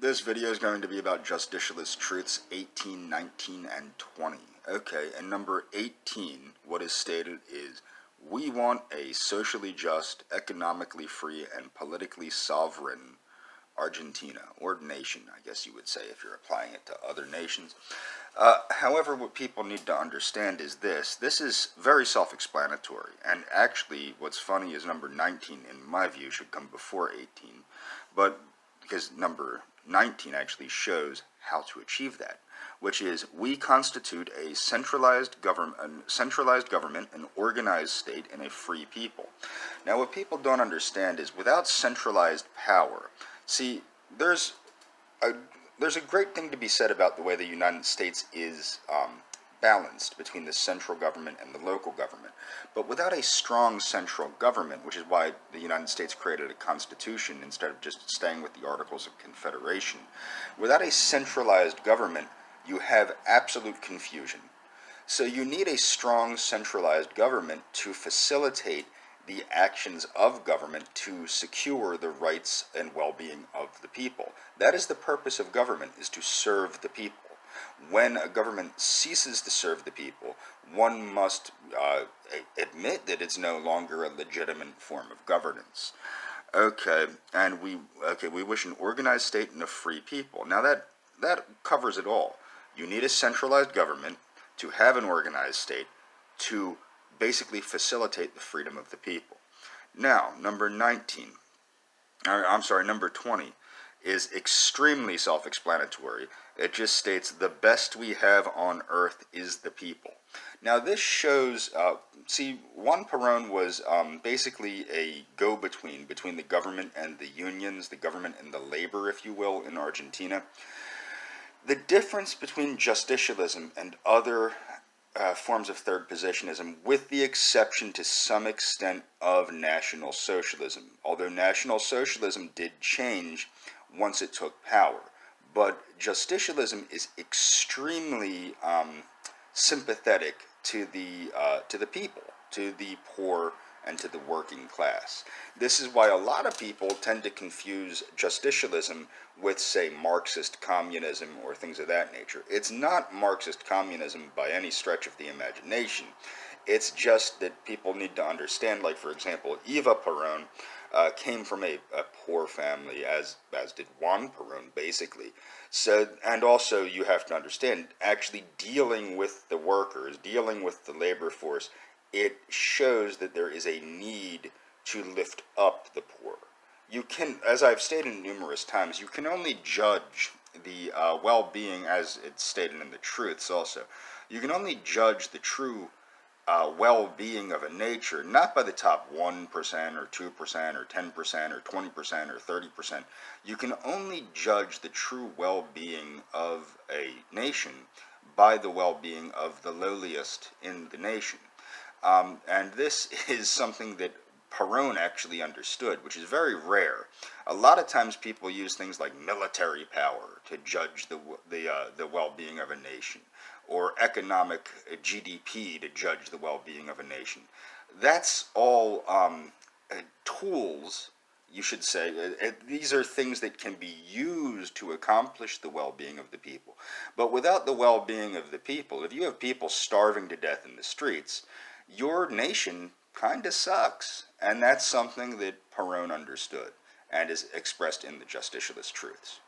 This video is going to be about Justicialist Truths 18, 19, and 20. Okay, and number 18, what is stated is, we want a socially just, economically free, and politically sovereign Argentina, or nation, I guess you would say if you're applying it to other nations. However, what people need to understand is this is very self-explanatory, and actually what's funny is number 19, in my view, should come before 18, but because number 19 actually shows how to achieve that, which is, we constitute a centralized government, an organized state, and a free people. Now, what people don't understand is, without centralized power, see, there's a great thing to be said about the way the United States is balanced between the central government and the local government. But without a strong central government, which is why the United States created a constitution instead of just staying with the Articles of Confederation, without a centralized government, you have absolute confusion. So you need a strong centralized government to facilitate the actions of government to secure the rights and well-being of the people. That is the purpose of government, is to serve the people. When a government ceases to serve the people, one must admit that it's no longer a legitimate form of governance. Okay, and we wish an organized state and a free people. Now that covers it all. You need a centralized government to have an organized state to basically facilitate the freedom of the people. Now, number 20 is extremely self-explanatory. It just states, the best we have on earth is the people. Now this shows, see, Juan Perón was basically a go-between between the government and the unions, the government and the labor, if you will, in Argentina. The difference between justicialism and other forms of third positionism, with the exception to some extent of National Socialism, although National Socialism did change once it took power, but justicialism is extremely sympathetic to the people, to the poor, and to the working class. This is why a lot of people tend to confuse justicialism with, say, Marxist communism or things of that nature. It's not Marxist communism by any stretch of the imagination. It's just that people need to understand, like, for example, Eva Perón came from a poor family, as did Juan Perón, basically. So, and also you have to understand, actually dealing with the workers, dealing with the labor force, it shows that there is a need to lift up the poor. You can, as I've stated numerous times, you can only judge the well-being, as it's stated in the Truths also, you can only judge the true well-being of a nature, not by the top 1% or 2% or 10% or 20% or 30%. You can only judge the true well-being of a nation by the well-being of the lowliest in the nation. And this is something that Perón actually understood, which is very rare. A lot of times people use things like military power to judge the well-being of a nation, or economic GDP to judge the well-being of a nation. That's all tools, you should say. These are things that can be used to accomplish the well-being of the people. But without the well-being of the people, if you have people starving to death in the streets, your nation kind of sucks. And that's something that Perón understood and is expressed in the Justicialist Truths.